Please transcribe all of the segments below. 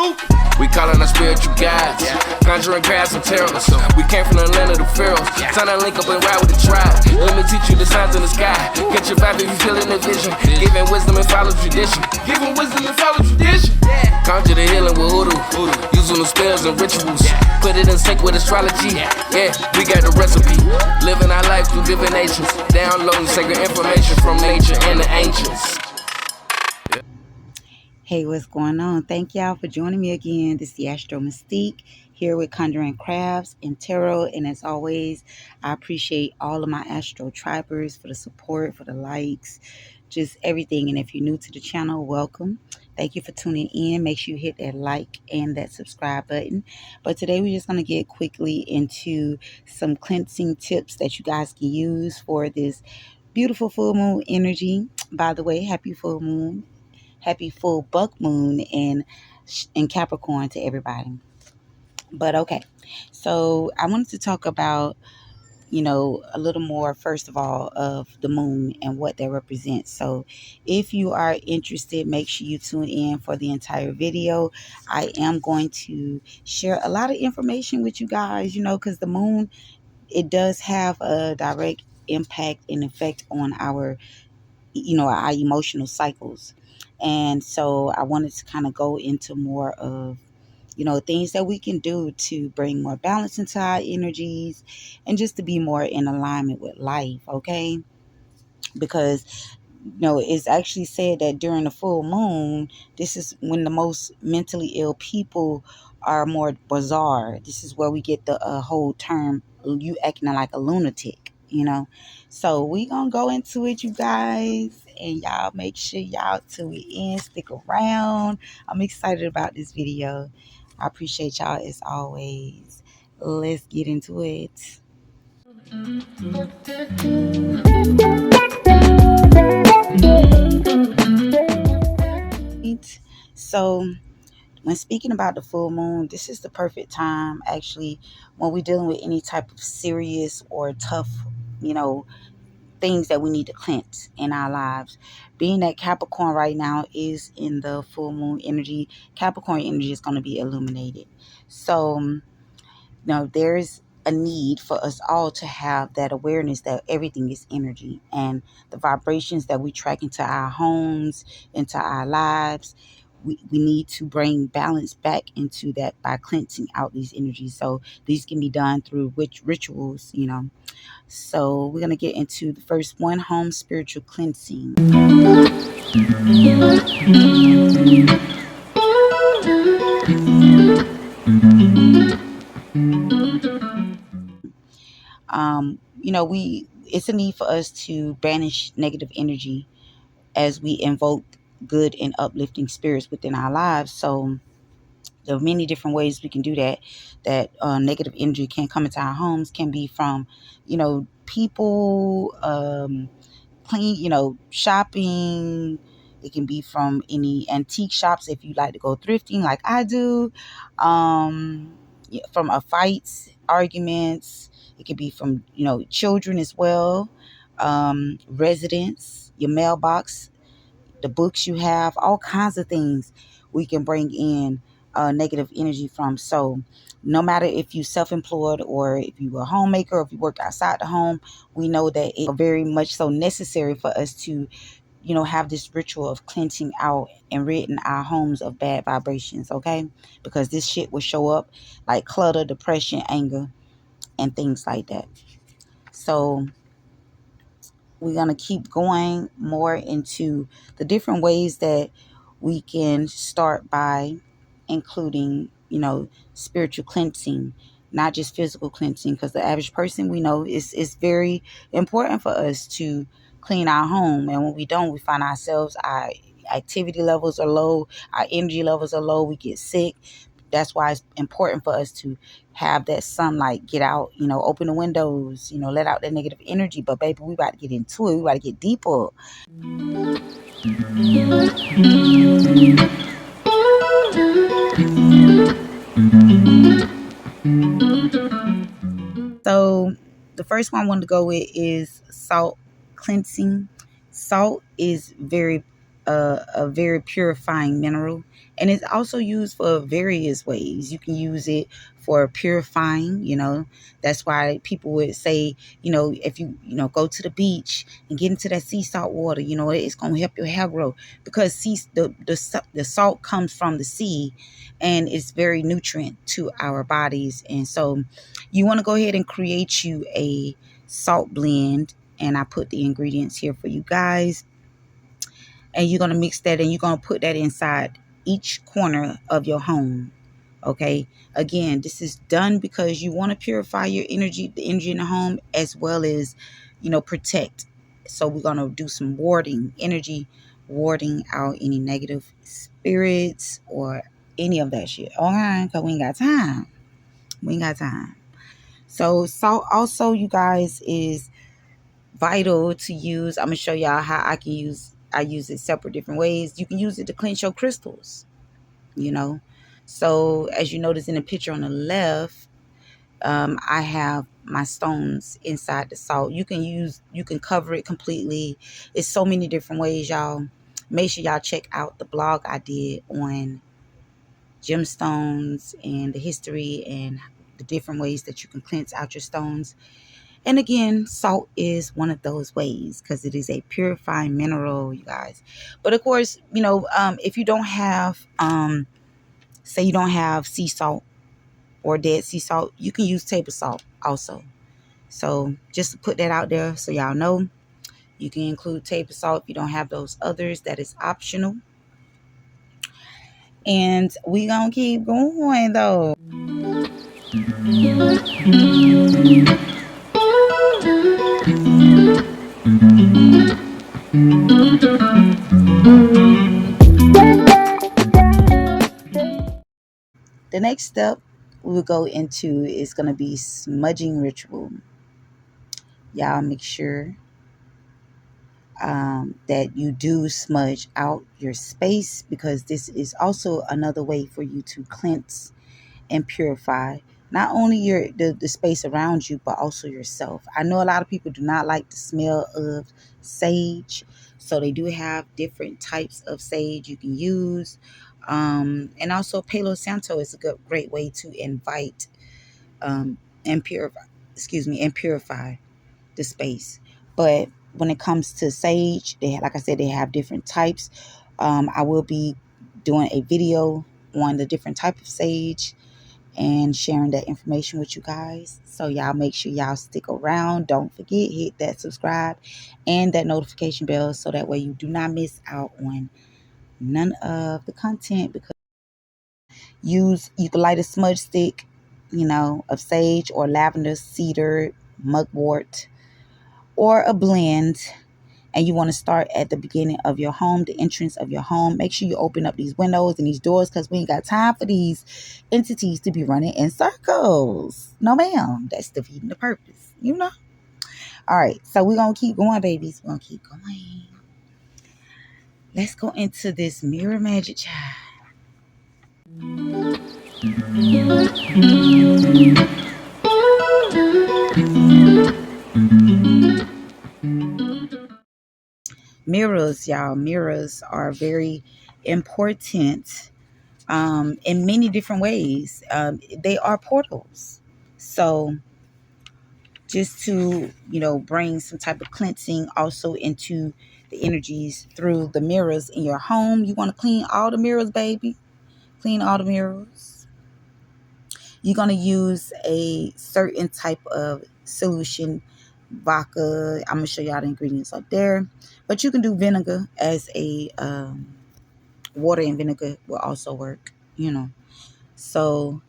Who? We callin' our spiritual guides. Conjurin Crafts Tarot. We came from the land of the pharaohs. Time to link up and ride with the tribe. Let me teach you the signs in the sky. Catch your vibe if you feelin' the vision. Giving wisdom and follow tradition. Giving wisdom and follow tradition. Conjure the healing with hoodoo. Using the spells and rituals. Put it in sync with astrology. Yeah, we got the recipe. Living our life through divinations. Downloading sacred information from nature and the ancients. Hey, what's going on? Thank y'all for joining me again. This is the Astro Mystique here with Conjurin Crafts and Tarot. And as always, I appreciate all of my Astro Tribers for the support, for the likes, just everything. And if you're new to the channel, welcome. Thank you for tuning in. Make sure you hit that like and that subscribe button. But today we're just going to get quickly into some cleansing tips that you guys can use for this beautiful full moon energy. By the way, happy full moon. Happy full buck moon in Capricorn to everybody. But okay, so I wanted to talk about, a little more, first of all, of the moon and what that represents. So if you are interested, make sure you tune in for the entire video. I am going to share a lot of information with you guys, because the moon, it does have a direct impact and effect on our emotional cycles. And so I wanted to kind of go into more of, things that we can do to bring more balance into our energies and just to be more in alignment with life, okay? Because, it's actually said that during the full moon, this is when the most mentally ill people are more bizarre. This is where we get the whole term, you acting like a lunatic, So we gonna go into it, you guys, and y'all make sure y'all tune in, stick around. I'm excited about this video. I appreciate y'all as always. Let's get into it. So when speaking about the full moon, this is the perfect time actually when we're dealing with any type of serious or tough, things that we need to cleanse in our lives. Being that Capricorn right now is in the full moon energy, Capricorn energy is going to be illuminated. So, there's a need for us all to have that awareness that everything is energy, and the vibrations that we track into our homes, into our lives. We need to bring balance back into that by cleansing out these energies. So these can be done through rituals, So we're going to get into the first one, home spiritual cleansing. It's a need for us to banish negative energy as we invoke good and uplifting spirits within our lives. So there are many different ways we can do that. That negative energy can come into our homes, can be from, people, shopping. It can be from any antique shops if you like to go thrifting like I do. From fights, arguments. It can be from, children as well. Residents, your mailbox, the books you have, all kinds of things we can bring in negative energy from. So no matter if you're self-employed or if you're a homemaker or if you work outside the home, we know that it's very much so necessary for us to, have this ritual of cleansing out and ridding our homes of bad vibrations, okay? Because this shit will show up like clutter, depression, anger, and things like that. So we're going to keep going more into the different ways that we can start by including, spiritual cleansing, not just physical cleansing, because the average person, we know it's very important for us to clean our home. And when we don't, we find ourselves, our activity levels are low, our energy levels are low, we get sick. That's why it's important for us to have that sunlight, get out, open the windows, let out that negative energy. But baby, we about to get into it. We about to get deeper. So the first one I wanted to go with is salt cleansing. Salt is very a very purifying mineral, and it's also used for various ways. You can use it for purifying, that's why people would say, if you go to the beach and get into that sea salt water, it's going to help your hair grow, because the salt comes from the sea, and it's very nutrient to our bodies. And so you want to go ahead and create you a salt blend, and I put the ingredients here for you guys. And you're going to mix that, and you're going to put that inside each corner of your home. Okay. Again, this is done because you want to purify your energy, the energy in the home, as well as, protect. So we're going to do some warding out any negative spirits or any of that shit. Okay. Because we ain't got time. So salt also, you guys, is vital to use. I'm gonna show y'all how I use it separate different ways. You can use it to cleanse your crystals, so as you notice in the picture on the left, I have my stones inside the salt. You can cover it completely. It's so many different ways, y'all. Make sure y'all check out the blog I did on gemstones and the history and the different ways that you can cleanse out your stones. And again, salt is one of those ways because it is a purifying mineral, you guys. But of course, if you don't have, say you don't have sea salt or dead sea salt, you can use table salt also. So just to put that out there so y'all know, you can include table salt if you don't have those others. That is optional. And we gonna keep going though. The next step we will go into is going to be smudging ritual. Y'all make sure that you do smudge out your space, because this is also another way for you to cleanse and purify not only the space around you, but also yourself. I know a lot of people do not like the smell of sage, so they do have different types of sage you can use. And also Palo Santo is a great way to invite and purify the space. But when it comes to sage, like I said, they have different types. I will be doing a video on the different type of sage and sharing that information with you guys. So y'all make sure y'all stick around. Don't forget, hit that subscribe and that notification bell so that way you do not miss out on none of the content. Because you can light a smudge stick, of sage or lavender, cedar, mugwort, or a blend, and you want to start at the beginning of your home, the entrance of your home. Make sure you open up these windows and these doors, because we ain't got time for these entities to be running in circles. No, ma'am. That's defeating the purpose, All right, so we're going to keep going, babies. We're going to keep going. Let's go into this mirror magic, child. Mirrors, y'all. Mirrors are very important in many different ways. They are portals. So just to, bring some type of cleansing also into the energies through the mirrors in your home. You want to clean all the mirrors, baby. Clean all the mirrors. You're going to use a certain type of solution, vodka. I'm going to show y'all the ingredients up there. But you can do vinegar as a water, and vinegar will also work, So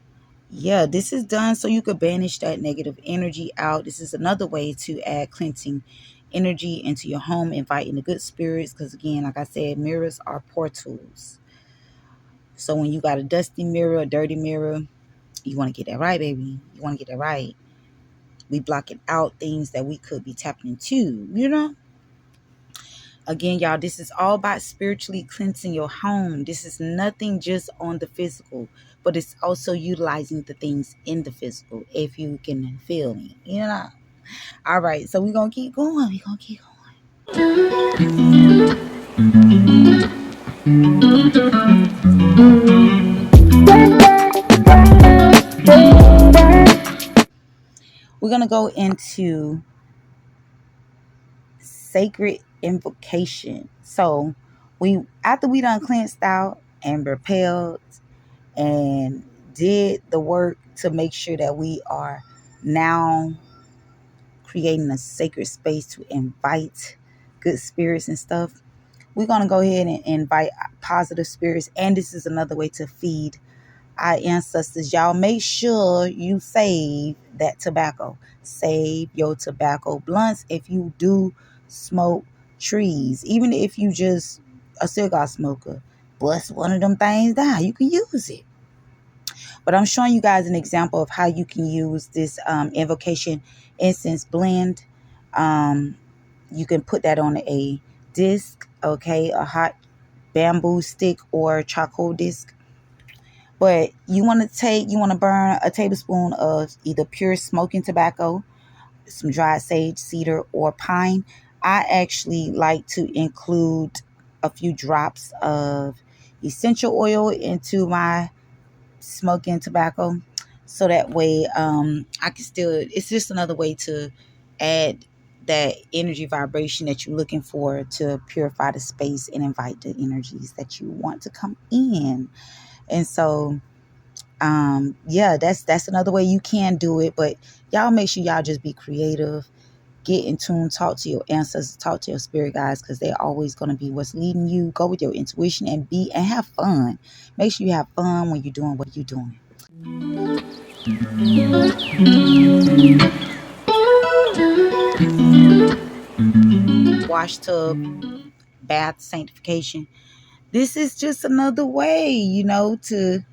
yeah, this is done so you could banish that negative energy out. This is another way to add cleansing energy into your home, inviting the good spirits, because again, like I said, mirrors are portals. So when you got a dusty mirror, a dirty mirror, you want to get that right, baby. You want to get that right. We blocking out things that we could be tapping into, Again, y'all, this is all about spiritually cleansing your home. This is nothing just on the physical, but it's also utilizing the things in the physical, if you can feel me, All right, so we're going to keep going. go into sacred invocation. So after we done cleansed out and repelled and did the work to make sure that we are now creating a sacred space to invite good spirits and stuff, we're going to go ahead and invite positive spirits. And this is another way to feed our ancestors. Y'all make sure you save that tobacco. Save your tobacco blunts if you do smoke trees. Even if you just a cigar smoker, bust one of them things down, you can use it. But I'm showing you guys an example of how you can use this invocation incense blend. You can put that on a disc, okay, a hot bamboo stick or charcoal disc. But you want to burn a tablespoon of either pure smoking tobacco, some dried sage, cedar, or pine. I actually like to include a few drops of essential oil into my smoking tobacco, so that way I can still, it's just another way to add that energy vibration that you're looking for to purify the space and invite the energies that you want to come in. And so yeah, that's another way you can do it. But y'all make sure y'all just be creative, get in tune, talk to your ancestors, talk to your spirit guides, because they're always going to be what's leading you. Go with your intuition and have fun. Make sure you have fun when you're doing what you're doing. Wash tub, bath sanctification. This is just another way, to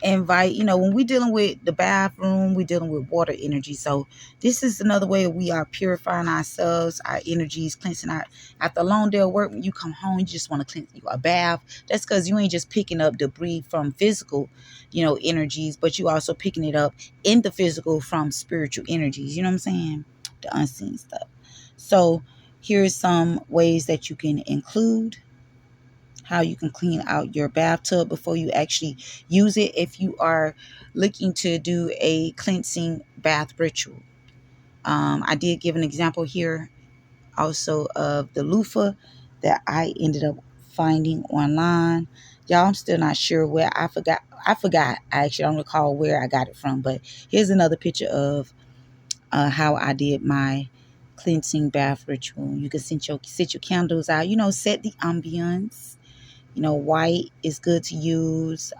invite, when we're dealing with the bathroom, we're dealing with water energy. So this is another way we are purifying ourselves, our energies, cleansing our, after a long day of work, when you come home, you just want to cleanse a bath. That's because you ain't just picking up debris from physical, energies, but you also picking it up in the physical from spiritual energies. You know what I'm saying? The unseen stuff. So here's some ways that you can include how you can clean out your bathtub before you actually use it, if you are looking to do a cleansing bath ritual. I did give an example here also of the loofah that I ended up finding online. Y'all, I'm still not sure where I forgot. I actually don't recall where I got it from, but here's another picture of how I did my cleansing bath ritual. You can set your candles out, set the ambience. White is good to use,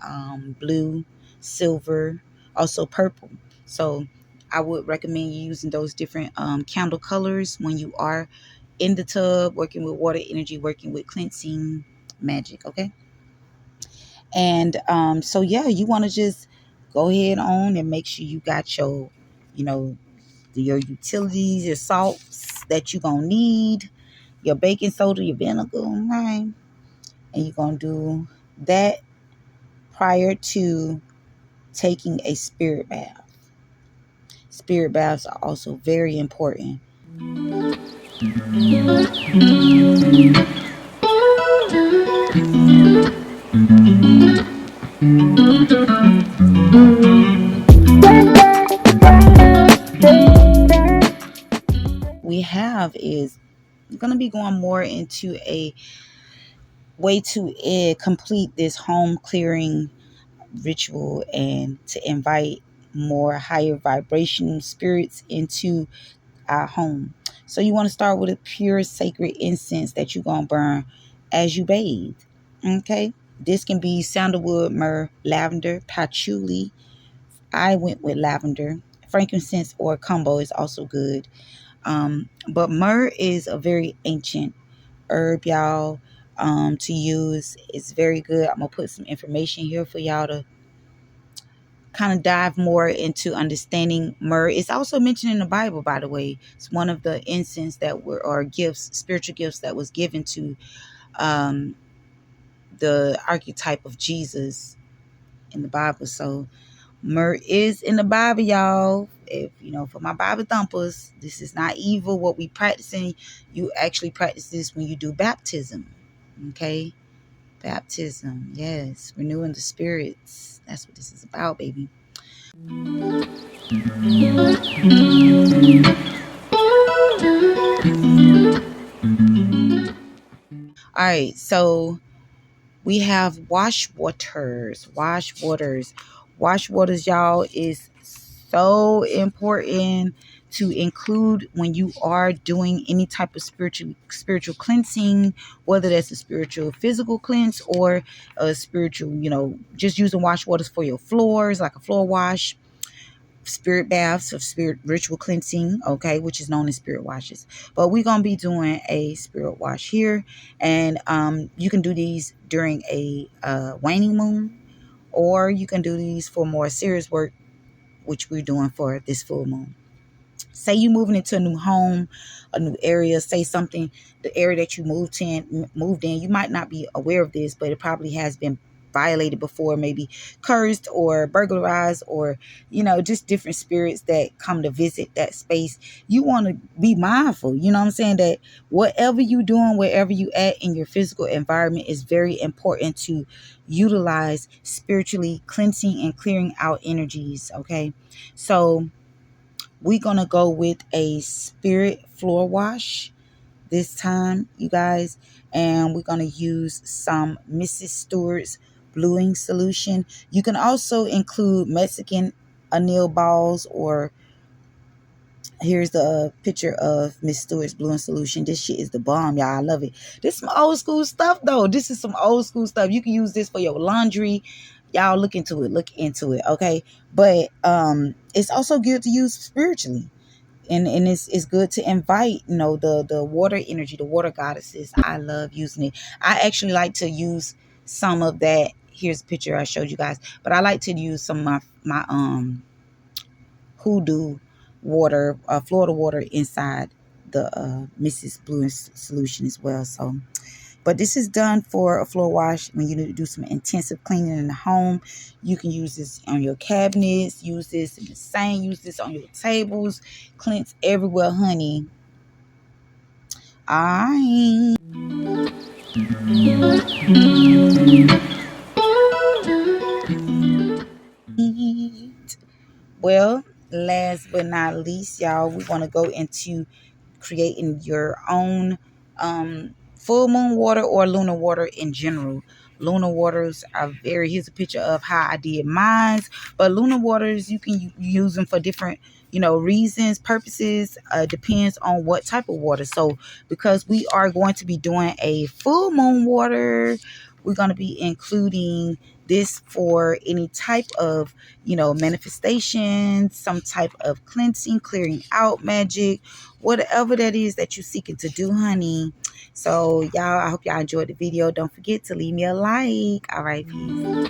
blue, silver, also purple. So I would recommend you using those different candle colors when you are in the tub, working with water energy, working with cleansing magic, okay? And so, yeah, you want to just go ahead on and make sure you got your, your utilities, your salts that you're going to need, your baking soda, your vinegar, right? And you're going to do that prior to taking a spirit bath. Spirit baths are also very important. We have is going to be going more into a way to complete this home clearing ritual and to invite more higher vibration spirits into our home. So you want to start with a pure sacred incense that you're going to burn as you bathe. Okay. This can be sandalwood, myrrh, lavender, patchouli. I went with lavender. Frankincense or combo is also good. But myrrh is a very ancient herb, y'all, to use. It's very good. I'm going to put some information here for y'all to kind of dive more into understanding myrrh. It's also mentioned in the Bible, by the way. It's one of the incense that were, or gifts, spiritual gifts that was given to the archetype of Jesus in the Bible. So myrrh is in the Bible, y'all. If for my Bible thumpers, this is not evil what we practicing. You actually practice this when you do baptism. Okay, baptism, yes, renewing the spirits. That's what this is about, baby. All right, so we have wash waters. Wash waters, y'all, is so important to include when you are doing any type of spiritual cleansing, whether that's a spiritual physical cleanse or a spiritual, just using wash waters for your floors, like a floor wash, spirit baths of spirit ritual cleansing, okay, which is known as spirit washes. But we're gonna be doing a spirit wash here, and you can do these during a waning moon, or you can do these for more serious work, which we're doing for this full moon. Say you moving into a new home, a new area, say something, the area that you moved in, you might not be aware of this, but it probably has been violated before, maybe cursed or burglarized, or just different spirits that come to visit that space. You want to be mindful, you know what I'm saying, that whatever you doing, wherever you at in your physical environment, is very important to utilize spiritually cleansing and clearing out energies. Okay, so we're going to go with a spirit floor wash this time, you guys. And we're going to use some Mrs. Stewart's bluing solution. You can also include Mexican anil balls, or here's the picture of Miss Stewart's bluing solution. This shit is the bomb, y'all. I love it. This is some old school stuff, though. This is some old school stuff. You can use this for your laundry. Y'all look into it, okay? But it's also good to use spiritually. And it's good to invite, the water energy, the water goddesses. I love using it. I actually like to use some of that. Here's a picture I showed you guys, but I like to use some of my hoodoo water, Florida water, inside the Mrs. Blue solution as well. So, but this is done for a floor wash. When you need to do some intensive cleaning in the home, you can use this on your cabinets, use this in the sink, use this on your tables, cleanse everywhere, honey. I well, last but not least, y'all, we want to go into creating your own full moon water or lunar water in general. Lunar waters are here's a picture of how I did mine, but lunar waters, you can use them for different reasons, purposes. Depends on what type of water. So because we are going to be doing a full moon water, we're going to be including this for any type of manifestation, some type of cleansing, clearing out magic, whatever that is that you're seeking to do, honey. So y'all, I hope y'all enjoyed the video. Don't forget to leave me a like. All right, peace.